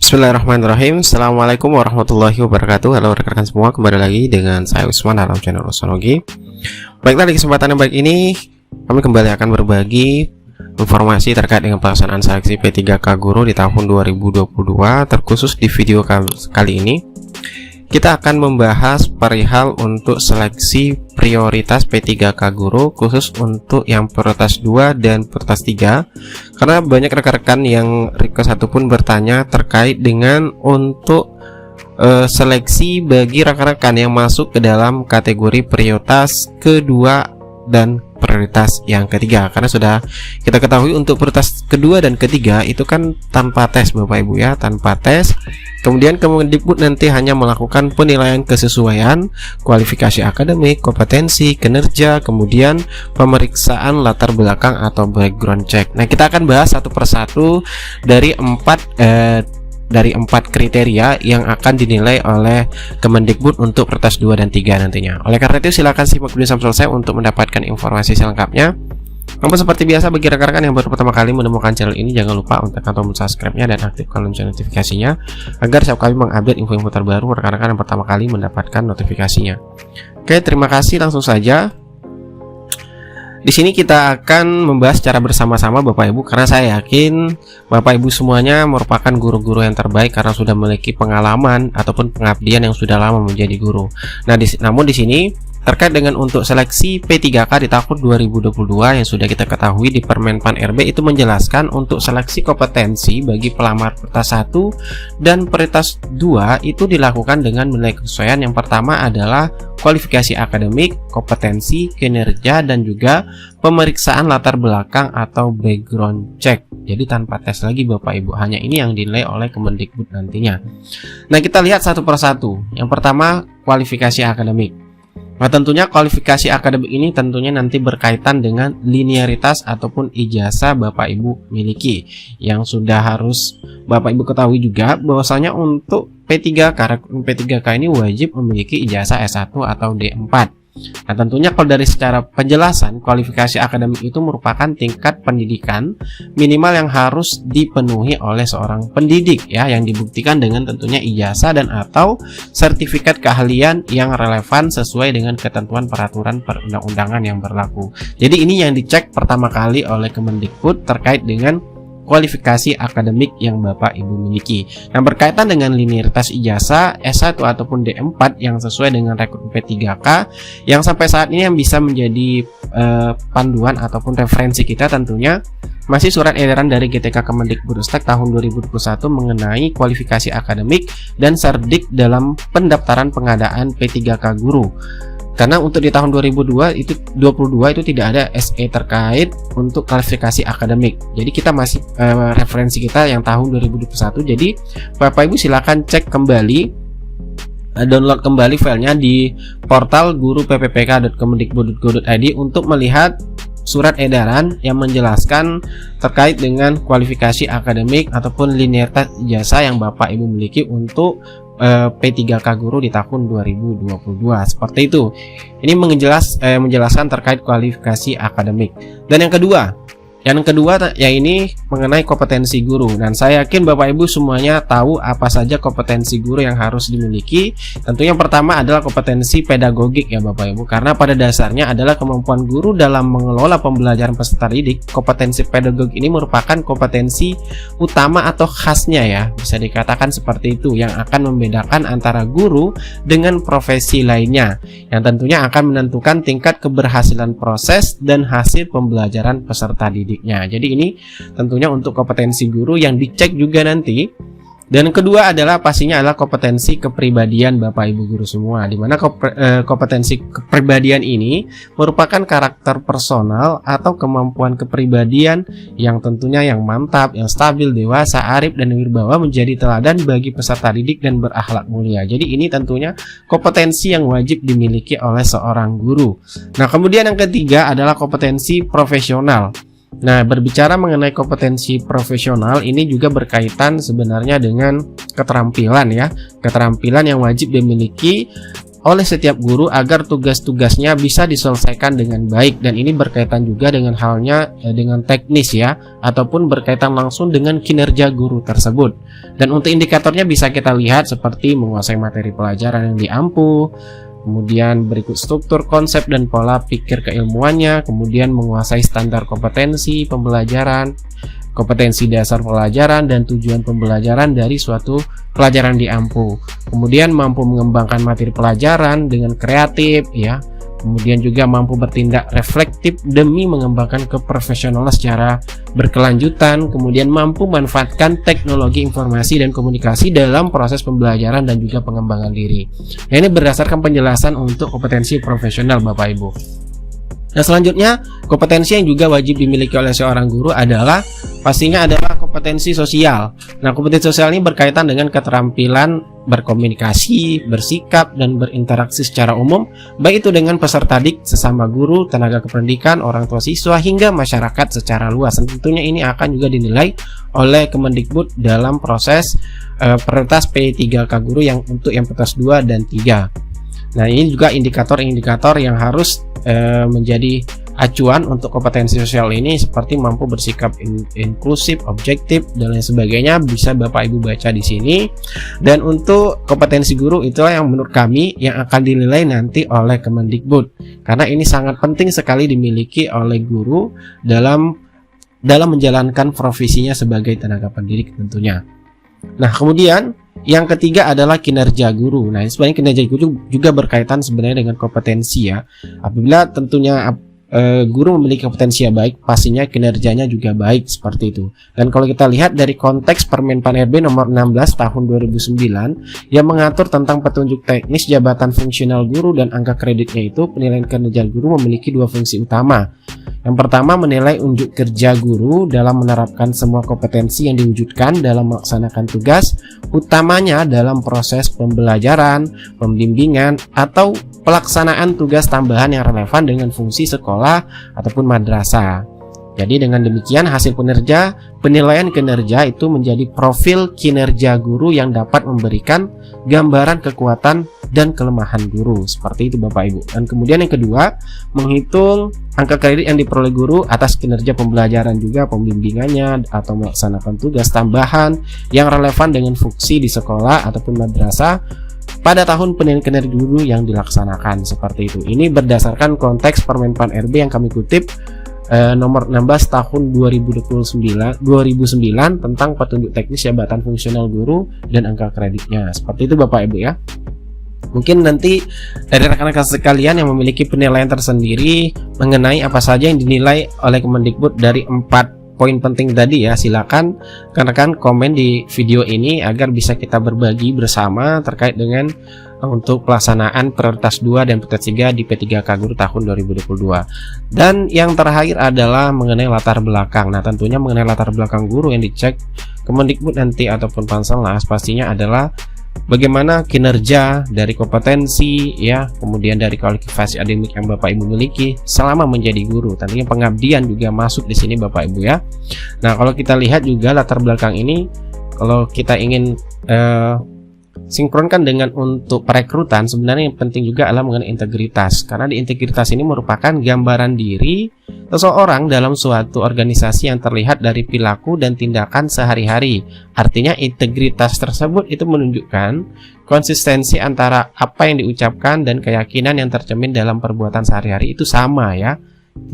Bismillahirrahmanirrahim. Assalamualaikum warahmatullahi wabarakatuh. Halo rekan-rekan semua, kembali lagi dengan saya Usman dalam channel Usmanogi. Baiklah, di kesempatan yang baik ini kami kembali akan berbagi informasi terkait dengan pelaksanaan seleksi P3K Guru di tahun 2022. Terkhusus di video kali ini kita akan membahas perihal untuk seleksi prioritas P3K Guru, khusus untuk yang prioritas 2 dan prioritas 3, karena banyak rekan-rekan yang request ataupun bertanya terkait dengan untuk seleksi bagi rekan-rekan yang masuk ke dalam kategori prioritas kedua dan prioritas yang ketiga. Karena sudah kita ketahui untuk prioritas kedua dan ketiga itu kan tanpa tes Bapak Ibu ya, tanpa tes. Kemudian Kemendikbud nanti hanya melakukan penilaian kesesuaian, kualifikasi akademik, kompetensi, kinerja, kemudian pemeriksaan latar belakang atau background check. Nah, kita akan bahas satu persatu dari empat kriteria yang akan dinilai oleh Kemendikbud untuk prioritas 2 dan 3 nantinya. Oleh karena itu silakan simak video sampai selesai untuk mendapatkan informasi selengkapnya. Namun seperti biasa, bagi rekan-rekan yang baru pertama kali menemukan channel ini, jangan lupa untuk tekan tombol subscribe-nya dan aktifkan lonceng notifikasinya agar setiap kali mengupdate info-info terbaru, rekan-rekan yang pertama kali mendapatkan notifikasinya. Oke, terima kasih. Langsung saja. Di sini kita akan membahas secara bersama-sama Bapak Ibu, karena saya yakin Bapak Ibu semuanya merupakan guru-guru yang terbaik karena sudah memiliki pengalaman ataupun pengabdian yang sudah lama menjadi guru. Nah, namun di sini terkait dengan untuk seleksi P3K di tahun 2022 yang sudah kita ketahui di Permenpan RB itu menjelaskan untuk seleksi kompetensi bagi pelamar prioritas 1 dan prioritas 2 itu dilakukan dengan menilai kesesuaian. Yang pertama adalah kualifikasi akademik, kompetensi, kinerja, dan juga pemeriksaan latar belakang atau background check. Jadi tanpa tes lagi Bapak Ibu, hanya ini yang dinilai oleh Kemendikbud nantinya. Nah, kita lihat satu persatu. Yang pertama, kualifikasi akademik. Nah, tentunya kualifikasi akademik ini tentunya nanti berkaitan dengan linearitas ataupun ijazah Bapak Ibu miliki, yang sudah harus Bapak Ibu ketahui juga bahwasanya untuk P3K ini wajib memiliki ijazah S1 atau D4. Nah, tentunya kalau dari secara penjelasan, kualifikasi akademik itu merupakan tingkat pendidikan minimal yang harus dipenuhi oleh seorang pendidik ya, yang dibuktikan dengan tentunya ijazah dan atau sertifikat keahlian yang relevan sesuai dengan ketentuan peraturan perundang-undangan yang berlaku. Jadi ini yang dicek pertama kali oleh Kemendikbud terkait dengan kualifikasi akademik yang Bapak Ibu miliki. Nah, berkaitan dengan linearitas ijazah S1 ataupun D4 yang sesuai dengan rekrut P3K, yang sampai saat ini yang bisa menjadi panduan ataupun referensi kita tentunya masih surat edaran dari GTK Kemendikbudristek tahun 2021 mengenai kualifikasi akademik dan Serdik dalam pendaftaran pengadaan P3K Guru. Karena untuk di tahun 2022 itu tidak ada SE terkait untuk kualifikasi akademik. Jadi kita masih referensi kita yang tahun 2021. Jadi Bapak Ibu silakan cek kembali, download kembali filenya di portal guru.ppk.kemendikbud.go.id untuk melihat surat edaran yang menjelaskan terkait dengan kualifikasi akademik ataupun linearitas ijazah yang Bapak Ibu miliki untuk P3K Guru di tahun 2022. Seperti itu. Ini menjelaskan terkait kualifikasi akademik. Dan yang kedua ya ini mengenai kompetensi guru. Dan saya yakin Bapak Ibu semuanya tahu apa saja kompetensi guru yang harus dimiliki. Tentunya yang pertama adalah kompetensi pedagogik ya Bapak Ibu, karena pada dasarnya adalah kemampuan guru dalam mengelola pembelajaran peserta didik. Kompetensi pedagogik ini merupakan kompetensi utama atau khasnya ya, bisa dikatakan seperti itu, yang akan membedakan antara guru dengan profesi lainnya, yang tentunya akan menentukan tingkat keberhasilan proses dan hasil pembelajaran peserta didik. Jadi ini tentunya untuk kompetensi guru yang dicek juga nanti. Dan kedua adalah pastinya adalah kompetensi kepribadian Bapak Ibu guru semua, di mana kompetensi kepribadian ini merupakan karakter personal atau kemampuan kepribadian yang tentunya yang mantap, yang stabil, dewasa, arif, dan wirbawa, menjadi teladan bagi peserta didik dan berakhlak mulia. Jadi ini tentunya kompetensi yang wajib dimiliki oleh seorang guru. Nah, kemudian yang ketiga adalah kompetensi profesional. Nah, berbicara mengenai kompetensi profesional ini juga berkaitan sebenarnya dengan keterampilan ya, keterampilan yang wajib dimiliki oleh setiap guru agar tugas-tugasnya bisa diselesaikan dengan baik, dan ini berkaitan juga dengan halnya dengan teknis ya, ataupun berkaitan langsung dengan kinerja guru tersebut. Dan untuk indikatornya bisa kita lihat seperti menguasai materi pelajaran yang diampu, kemudian berikut struktur, konsep, dan pola pikir keilmuannya, kemudian menguasai standar kompetensi pembelajaran, kompetensi dasar pelajaran, dan tujuan pembelajaran dari suatu pelajaran diampu. Kemudian mampu mengembangkan materi pelajaran dengan kreatif ya. Kemudian juga mampu bertindak reflektif demi mengembangkan keprofesionalan secara berkelanjutan. Kemudian mampu manfaatkan teknologi informasi dan komunikasi dalam proses pembelajaran dan juga pengembangan diri. Nah, ini berdasarkan penjelasan untuk kompetensi profesional Bapak Ibu. Nah, selanjutnya kompetensi yang juga wajib dimiliki oleh seorang guru adalah pastinya adalah kompetensi sosial. Nah, kompetensi sosial ini berkaitan dengan keterampilan berkomunikasi, bersikap, dan berinteraksi secara umum, baik itu dengan peserta didik, sesama guru, tenaga kependidikan, orang tua siswa, hingga masyarakat secara luas. Dan tentunya ini akan juga dinilai oleh Kemendikbud dalam proses prioritas P3K guru yang untuk yang prioritas 2 dan 3. Nah, ini juga indikator-indikator yang harus menjadi acuan untuk kompetensi sosial ini, seperti mampu bersikap inklusif, objektif, dan lain sebagainya, bisa Bapak Ibu baca di sini. Dan untuk kompetensi guru itulah yang menurut kami yang akan dinilai nanti oleh Kemendikbud, karena ini sangat penting sekali dimiliki oleh guru dalam menjalankan profesinya sebagai tenaga pendidik tentunya. Nah, kemudian yang ketiga adalah kinerja guru. Nah, sebenarnya kinerja guru juga berkaitan sebenarnya dengan kompetensi ya. Apabila tentunya guru memiliki kompetensi yang baik, pastinya kinerjanya juga baik seperti itu. Dan kalau kita lihat dari konteks Permen Pan RB nomor 16 tahun 2009 yang mengatur tentang petunjuk teknis jabatan fungsional guru dan angka kreditnya, itu penilaian kinerja guru memiliki dua fungsi utama. Yang pertama, menilai unjuk kerja guru dalam menerapkan semua kompetensi yang diwujudkan dalam melaksanakan tugas, utamanya dalam proses pembelajaran, pembimbingan, atau pelaksanaan tugas tambahan yang relevan dengan fungsi sekolah ataupun madrasah. Jadi dengan demikian hasil penilaian kinerja itu menjadi profil kinerja guru yang dapat memberikan gambaran kekuatan dan kelemahan guru, seperti itu Bapak Ibu. Dan kemudian yang kedua, menghitung angka kredit yang diperoleh guru atas kinerja pembelajaran juga pembimbingannya atau melaksanakan tugas tambahan yang relevan dengan fungsi di sekolah ataupun madrasah pada tahun penilaian kinerja guru yang dilaksanakan, seperti itu. Ini berdasarkan konteks Permen Pan RB yang kami kutip nomor 16 tahun 2009 tentang petunjuk teknis jabatan fungsional guru dan angka kreditnya. Seperti itu Bapak Ibu ya. Mungkin nanti dari rekan-rekan sekalian yang memiliki penilaian tersendiri mengenai apa saja yang dinilai oleh Kemendikbud dari 4 poin penting tadi ya, silakan rekan-rekan komen di video ini agar bisa kita berbagi bersama terkait dengan untuk pelaksanaan prioritas 2 dan prioritas 3 di P3K Guru tahun 2022. Dan yang terakhir adalah mengenai latar belakang. Nah, tentunya mengenai latar belakang guru yang dicek Kemendikbud nanti ataupun Panselnas pastinya adalah bagaimana kinerja dari kompetensi ya, kemudian dari kualifikasi akademik yang Bapak Ibu miliki selama menjadi guru. Tentunya pengabdian juga masuk di sini Bapak Ibu ya. Nah, kalau kita lihat juga latar belakang ini, kalau kita ingin sinkronkan dengan untuk perekrutan, sebenarnya yang penting juga adalah mengenai integritas, karena di integritas ini merupakan gambaran diri seseorang dalam suatu organisasi yang terlihat dari perilaku dan tindakan sehari-hari. Artinya integritas tersebut itu menunjukkan konsistensi antara apa yang diucapkan dan keyakinan yang tercermin dalam perbuatan sehari-hari itu sama ya.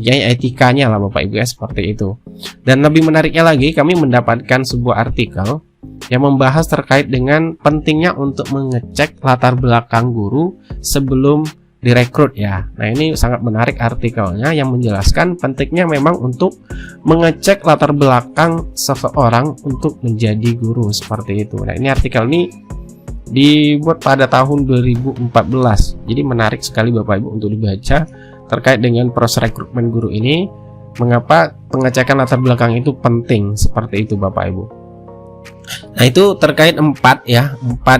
Ya, etikanya lah Bapak Ibu ya, seperti itu. Dan lebih menariknya lagi, kami mendapatkan sebuah artikel yang membahas terkait dengan pentingnya untuk mengecek latar belakang guru sebelum direkrut ya. Nah, ini sangat menarik artikelnya yang menjelaskan pentingnya memang untuk mengecek latar belakang seseorang untuk menjadi guru, seperti itu. Nah, ini artikel ini dibuat pada tahun 2014. Jadi menarik sekali Bapak Ibu untuk dibaca terkait dengan proses rekrutmen guru ini, mengapa pengecekan latar belakang itu penting, seperti itu Bapak Ibu. Nah, itu terkait 4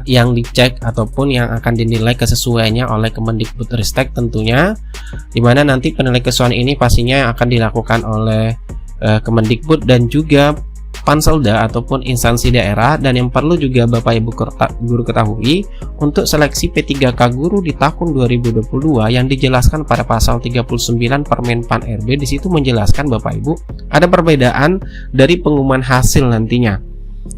yang dicek ataupun yang akan dinilai kesesuaiannya oleh Kemendikbudristek tentunya, dimana nanti penilaian kesesuaian ini pastinya akan dilakukan oleh Kemendikbud dan juga Panselda ataupun instansi daerah. Dan yang perlu juga Bapak Ibu guru ketahui, untuk seleksi P3K guru di tahun 2022 yang dijelaskan pada pasal 39 Permenpan RB, di situ menjelaskan Bapak Ibu ada perbedaan dari pengumuman hasil nantinya.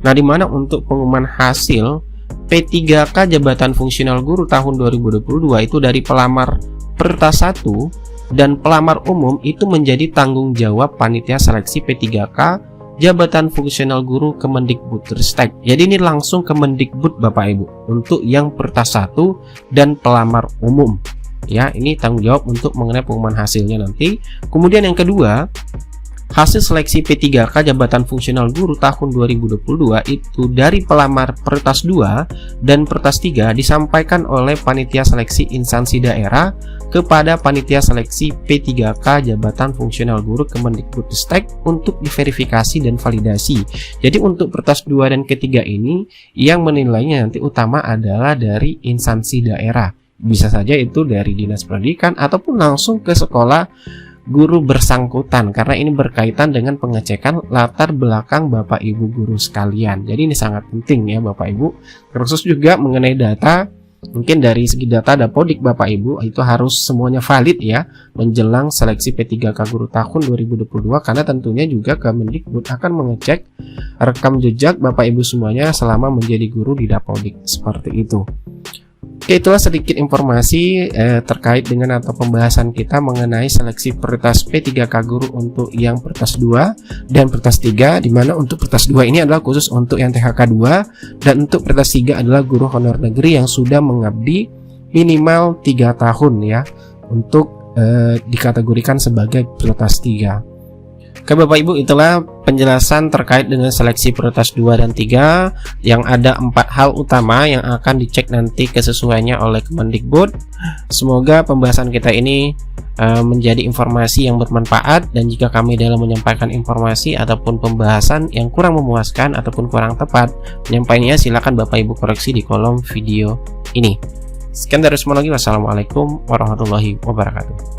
Nah, di mana untuk pengumuman hasil P3K jabatan fungsional guru tahun 2022 itu dari pelamar Pertas 1 dan pelamar umum itu menjadi tanggung jawab panitia seleksi P3K jabatan fungsional guru Kemendikbudristek. Jadi ini langsung Kemendikbud Bapak Ibu untuk yang Pertas 1 dan pelamar umum. Ya, ini tanggung jawab untuk mengenai pengumuman hasilnya nanti. Kemudian yang kedua, hasil seleksi P3K jabatan fungsional guru tahun 2022 itu dari pelamar Pertas 2 dan Pertas 3 disampaikan oleh panitia seleksi instansi daerah kepada panitia seleksi P3K jabatan fungsional guru Kemendikbudristek untuk diverifikasi dan validasi. Jadi untuk Pertas 2 dan ketiga ini yang menilainya nanti utama adalah dari instansi daerah. Bisa saja itu dari Dinas Pendidikan ataupun langsung ke sekolah guru bersangkutan, karena ini berkaitan dengan pengecekan latar belakang Bapak Ibu guru sekalian. Jadi ini sangat penting ya Bapak Ibu, terkhusus juga mengenai data. Mungkin dari segi data Dapodik Bapak Ibu itu harus semuanya valid ya menjelang seleksi P3K guru tahun 2022, karena tentunya juga Kemendikbud akan mengecek rekam jejak Bapak Ibu semuanya selama menjadi guru di Dapodik, seperti itu. Oke, itulah sedikit informasi terkait dengan atau pembahasan kita mengenai seleksi prioritas P3K guru untuk yang Pertas 2 dan Pertas 3, di mana untuk Pertas 2 ini adalah khusus untuk yang THK 2 dan untuk Pertas 3 adalah guru honor negeri yang sudah mengabdi minimal 3 tahun ya untuk dikategorikan sebagai prioritas 3. Oke Bapak Ibu, itulah penjelasan terkait dengan seleksi prioritas 2 dan 3 yang ada 4 hal utama yang akan dicek nanti kesesuaiannya oleh Kemendikbud. Semoga pembahasan kita ini menjadi informasi yang bermanfaat, dan jika kami dalam menyampaikan informasi ataupun pembahasan yang kurang memuaskan ataupun kurang tepat penyampaiannya, silakan Bapak Ibu koreksi di kolom video ini. Sekian dari semua lagi, wassalamualaikum warahmatullahi wabarakatuh.